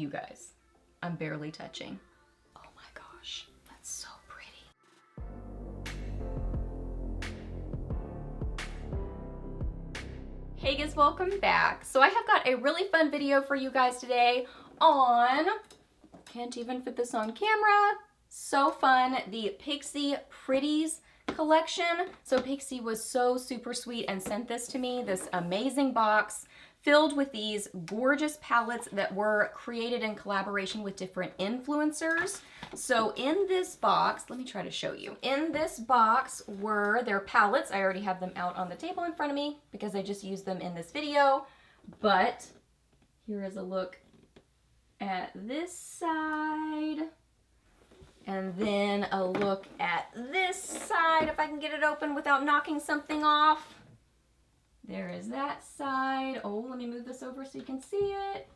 you guys. I'm barely touching. Oh my gosh, that's so pretty. Hey guys, welcome back. So I have got a really fun video for you guys today on, can't even fit this on camera, so fun, the Pixi Pretties collection. So Pixi was so super sweet and sent this to me, this amazing box filled with these gorgeous palettes that were created in collaboration with different influencers. So in this box, let me try to show you. In this box were their palettes. I already have them out on the table in front of me because I just used them in this video. But here is a look at this side. And then a look at this side, if I can get it open without knocking something off. There is that side. Oh, let me move this over so you can see it.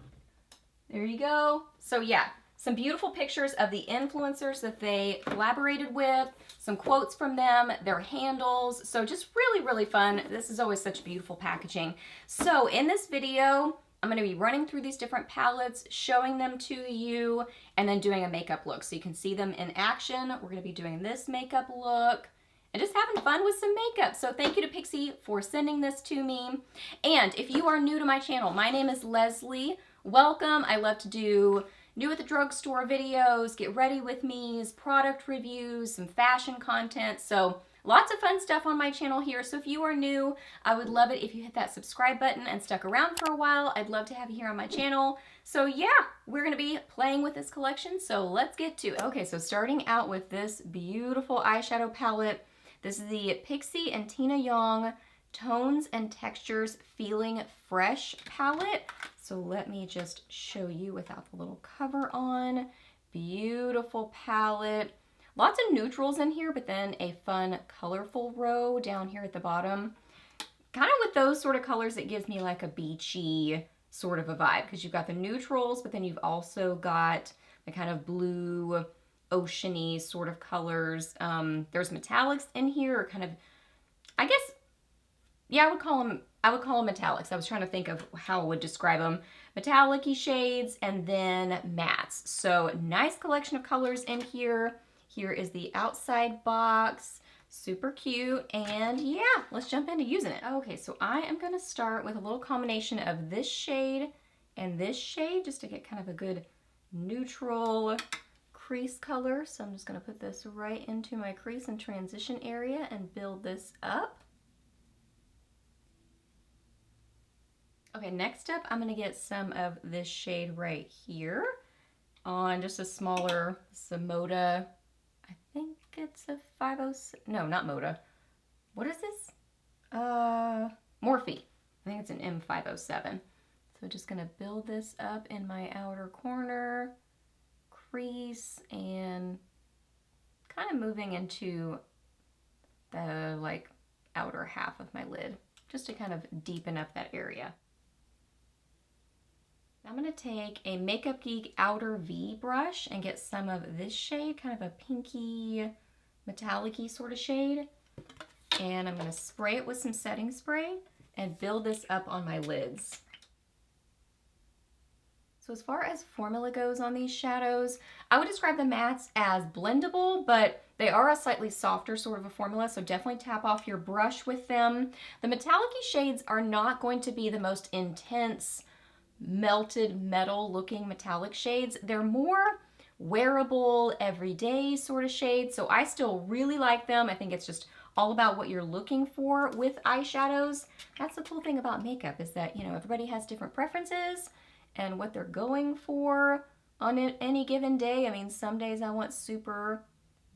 There you go. So yeah, some beautiful pictures of the influencers that they collaborated with, some quotes from them, their handles. So just really, really fun. This is always such beautiful packaging. So in this video, I'm going to be running through these different palettes, showing them to you, and then doing a makeup look so you can see them in action. We're going to be doing this makeup look and just having fun with some makeup. So thank you to Pixi for sending this to me. And if you are new to my channel, my name is Leslie. Welcome. I love to do new at the drugstore videos, get ready with me's, product reviews, some fashion content. So lots of fun stuff on my channel here. So if you are new, I would love it if you hit that subscribe button and stuck around for a while. I'd love to have you here on my channel. So yeah, we're gonna be playing with this collection. So let's get to it. Okay, so starting out with this beautiful eyeshadow palette. This is the Pixi and Tina Young Tones and Textures Feeling Fresh palette. So let me just show you without the little cover on. Beautiful palette. Lots of neutrals in here, but then a fun, colorful row down here at the bottom. Kind of with those sort of colors, it gives me like a beachy sort of a vibe because you've got the neutrals, but then you've also got the kind of blue, oceany sort of colors. There's metallics in here, or kind of, I guess, yeah, I would call them metallics. I was trying to think of how I would describe them. Metallic-y shades and then mattes. So nice collection of colors in here. Here is the outside box, super cute, and yeah, let's jump into using it. Okay, so I am gonna start with a little combination of this shade and this shade just to get kind of a good neutral crease color. So I'm just gonna put this right into my crease and transition area and build this up. Okay, next up, I'm gonna get some of this shade right here on just a smaller Moda. I think it's a 507, no, not Moda. What is this? Morphe. I think it's an M507. So just gonna build this up in my outer corner, crease, and kind of moving into the like outer half of my lid, just to kind of deepen up that area. I'm gonna take a Makeup Geek Outer V brush and get some of this shade, kind of a pinky, metallic-y sort of shade. And I'm gonna spray it with some setting spray and build this up on my lids. So as far as formula goes on these shadows, I would describe the mattes as blendable, but they are a slightly softer sort of a formula, so definitely tap off your brush with them. The metallic-y shades are not going to be the most intense, melted metal looking metallic shades. They're more wearable, everyday sort of shades, so I still really like them. I think it's just all about what you're looking for with eyeshadows. That's the cool thing about makeup, is that, you know, everybody has different preferences and what they're going for on any given day. I mean, some days I want super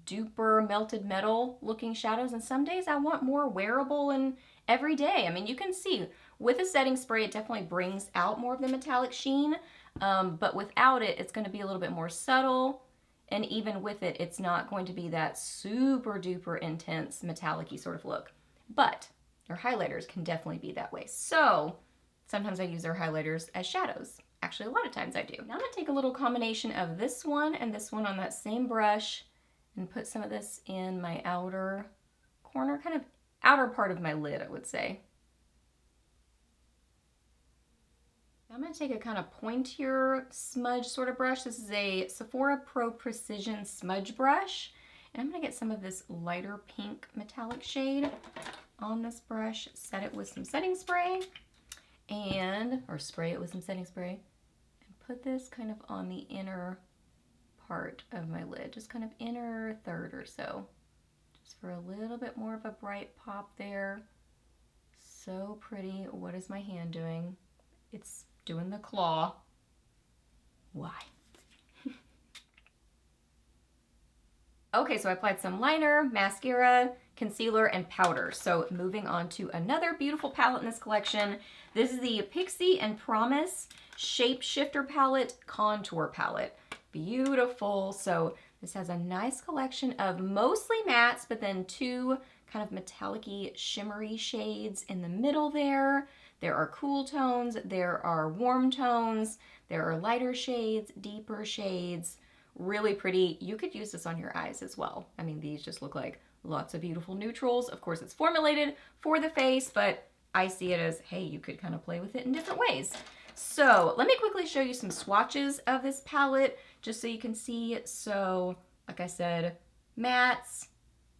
duper melted metal looking shadows, and some days I want more wearable and everyday. I mean, you can see with a setting spray, it definitely brings out more of the metallic sheen, but without it, it's going to be a little bit more subtle, and even with it, it's not going to be that super duper intense metallic-y sort of look. But their highlighters can definitely be that way. So sometimes I use their highlighters as shadows. Actually, a lot of times I do. Now I'm going to take a little combination of this one and this one on that same brush and put some of this in my outer corner, kind of outer part of my lid, I would say. I'm going to take a kind of pointier smudge sort of brush. This is a Sephora Pro Precision smudge brush. And I'm going to get some of this lighter pink metallic shade on this brush, set it with some setting spray, or spray it with some setting spray, and put this kind of on the inner part of my lid, just kind of inner third or so, just for a little bit more of a bright pop there. So pretty. What is my hand doing? It's doing the claw. Why? Okay, so I applied some liner, mascara, concealer, and powder. So moving on to another beautiful palette in this collection. This is the Pixi and Promise Shape Shifter Palette Contour Palette. Beautiful. So this has a nice collection of mostly mattes, but then two kind of metallic-y, shimmery shades in the middle there. There are cool tones, there are warm tones, there are lighter shades, deeper shades. Really pretty. You could use this on your eyes as well. I mean, these just look like lots of beautiful neutrals. Of course, it's formulated for the face, but I see it as, hey, you could kind of play with it in different ways. So let me quickly show you some swatches of this palette, just so you can see. So, like I said, mattes,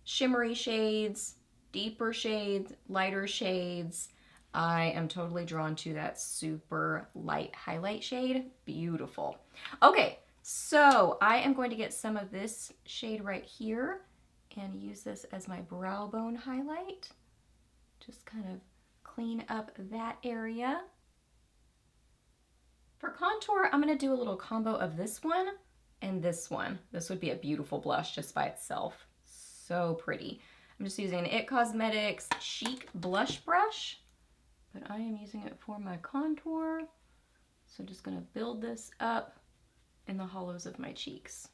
shimmery shades, deeper shades, lighter shades. I am totally drawn to that super light highlight shade. Beautiful. Okay. So I am going to get some of this shade right here and use this as my brow bone highlight. Just kind of clean up that area. For contour, I'm going to do a little combo of this one and this one. This would be a beautiful blush just by itself. So pretty. I'm just using an It Cosmetics Chique blush brush, but I am using it for my contour. So just going to build this up in the hollows of my cheeks.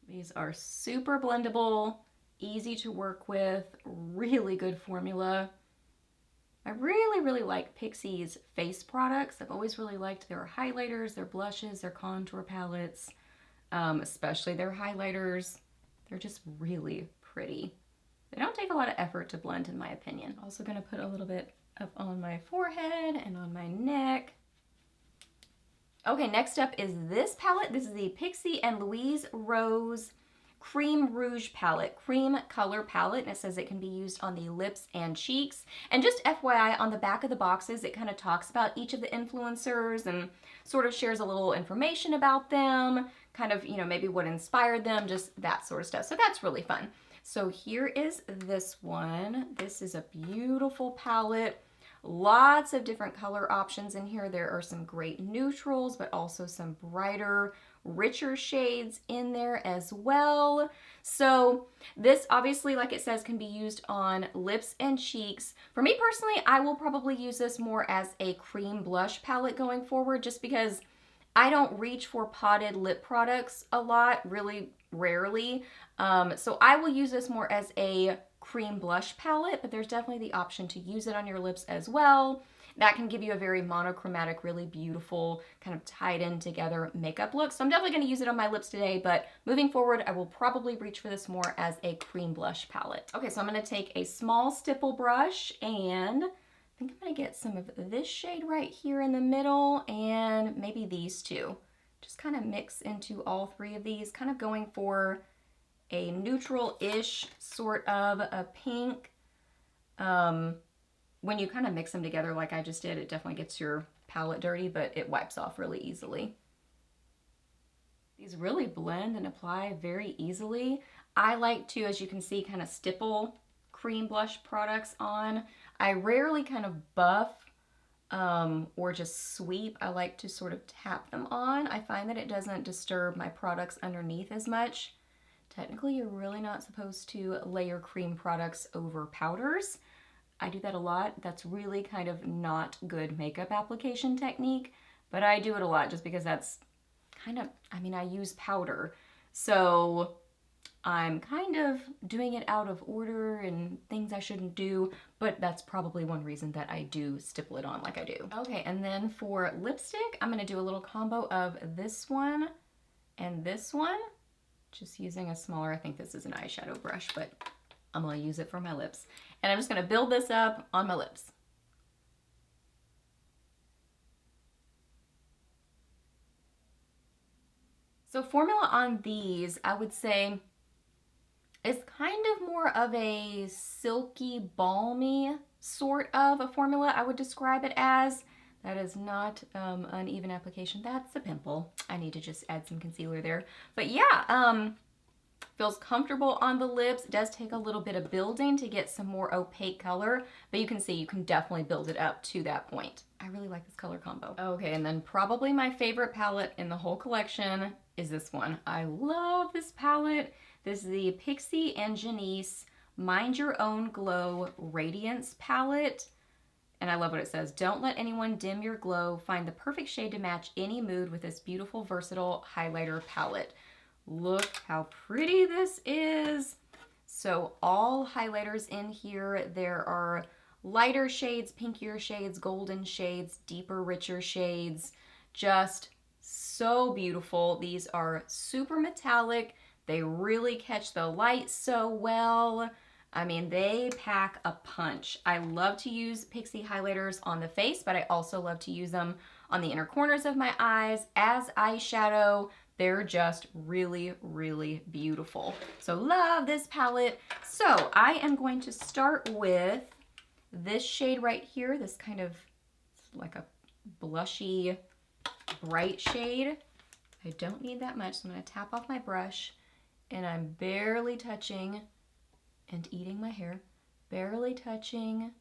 These are super blendable, easy to work with, really good formula. I really, really like Pixi's face products. I've always really liked their highlighters, their blushes, their contour palettes, especially their highlighters. They're just really pretty. They don't take a lot of effort to blend, in my opinion. Also gonna put a little bit up on my forehead and on my neck. Okay, next up is this palette. This is the Pixi and Louise Rose Cream Rouge palette, cream color palette, and it says it can be used on the lips and cheeks. And just FYI, on the back of the boxes, it kind of talks about each of the influencers and sort of shares a little information about them, kind of, you know, maybe what inspired them, just that sort of stuff. So that's really fun. So here is this one. This is a beautiful palette. Lots of different color options in here. There are some great neutrals, but also some brighter, richer shades in there as well. So this obviously, like it says, can be used on lips and cheeks. For me personally, I will probably use this more as a cream blush palette going forward, just because I don't reach for potted lip products a lot, really rarely. So I will use this more as a cream blush palette, but there's definitely the option to use it on your lips as well. That can give you a very monochromatic, really beautiful, kind of tied in together makeup look. So I'm definitely going to use it on my lips today, but moving forward, I will probably reach for this more as a cream blush palette. Okay, so I'm going to take a small stipple brush, and I think I'm going to get some of this shade right here in the middle, and maybe these two. Just kind of mix into all three of these, kind of going for a neutral-ish sort of a pink. When you kind of mix them together like I just did, it definitely gets your palette dirty, but it wipes off really easily. These really blend and apply very easily. I like to, as you can see, kind of stipple cream blush products on. I rarely kind of buff or just sweep. I like to sort of tap them on. I find that it doesn't disturb my products underneath as much. Technically, you're really not supposed to layer cream products over powders. I do that a lot. That's really kind of not good makeup application technique, but I do it a lot just because that's kind of, I mean, I use powder. So I'm kind of doing it out of order and things I shouldn't do, but that's probably one reason that I do stipple it on like I do. Okay, and then for lipstick, I'm gonna do a little combo of this one and this one. Just using a smaller, I think this is an eyeshadow brush, but I'm gonna use it for my lips. And I'm just gonna build this up on my lips. So formula on these, I would say, is kind of more of a silky, balmy sort of a formula. I would describe it as. That is not uneven application. That's a pimple. I need to just add some concealer there. But yeah, feels comfortable on the lips. It does take a little bit of building to get some more opaque color, but you can see you can definitely build it up to that point. I really like this color combo. Okay, and then probably my favorite palette in the whole collection is this one. I love this palette. This is the Pixi and Janice Mind Your Own Glow Radiance palette. And I love what it says. Don't let anyone dim your glow. Find the perfect shade to match any mood with this beautiful, versatile highlighter palette. Look how pretty this is. So all highlighters in here. There are lighter shades, pinkier shades, golden shades, deeper, richer shades. Just so beautiful. These are super metallic. They really catch the light so well. I mean, they pack a punch. I love to use Pixi highlighters on the face, but I also love to use them on the inner corners of my eyes as eyeshadow. They're just really, really beautiful. So love this palette. So I am going to start with this shade right here, this kind of like a blushy, bright shade. I don't need that much, so I'm gonna tap off my brush, and I'm barely touching and eating my hair, barely touching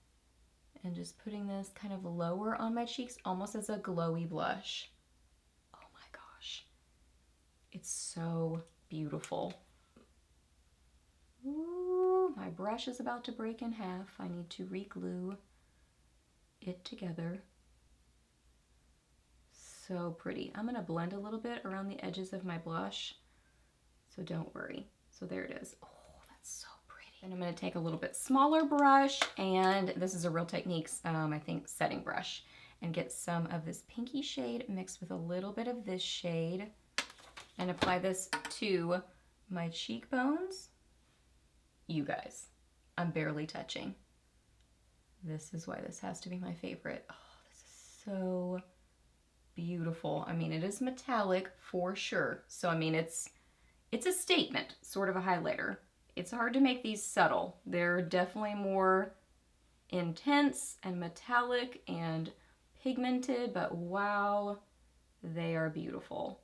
and just putting this kind of lower on my cheeks, almost as a glowy blush. Oh my gosh, it's so beautiful. Ooh, my brush is about to break in half. I need to re-glue it together. So pretty. I'm gonna blend a little bit around the edges of my blush, so don't worry. So there it is. Oh, that's so pretty. And I'm gonna take a little bit smaller brush, and this is a Real Techniques, I think, setting brush, and get some of this pinky shade mixed with a little bit of this shade, and apply this to my cheekbones. You guys, I'm barely touching. This is why this has to be my favorite. Oh, this is so beautiful. I mean, it is metallic for sure. So, I mean, it's a statement, sort of a highlighter. It's hard to make these subtle. They're definitely more intense and metallic and pigmented, but wow, they are beautiful.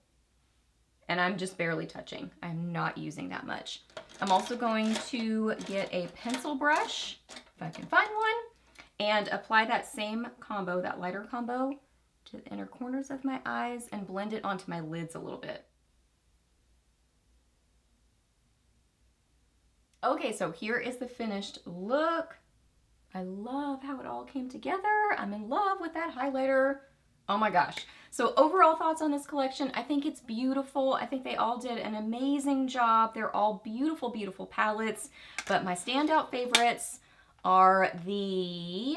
And I'm just barely touching. I'm not using that much. I'm also going to get a pencil brush, if I can find one, and apply that same combo, that lighter combo, to the inner corners of my eyes and blend it onto my lids a little bit. Okay, so here is the finished look. I love how it all came together. I'm in love with that highlighter. Oh my gosh. So overall thoughts on this collection, I think it's beautiful. I think they all did an amazing job. They're all beautiful, beautiful palettes, but my standout favorites are the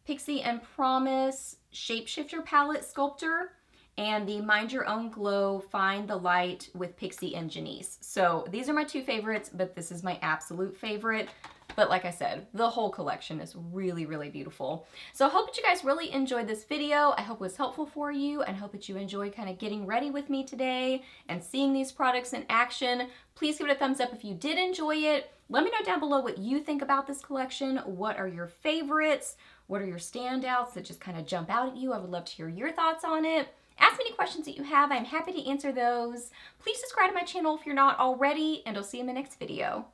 Pixi and Promise Shapeshifter Palette Sculptor and the Mind Your Own Glow Find the Light with Pixi and Janice. So these are my two favorites, but this is my absolute favorite. But like I said, the whole collection is really, really beautiful. So I hope that you guys really enjoyed this video. I hope it was helpful for you, and hope that you enjoyed kind of getting ready with me today and seeing these products in action. Please give it a thumbs up if you did enjoy it. Let me know down below what you think about this collection. What are your favorites? What are your standouts that just kind of jump out at you? I would love to hear your thoughts on it. Ask me any questions that you have. I'm happy to answer those. Please subscribe to my channel if you're not already, and I'll see you in my next video.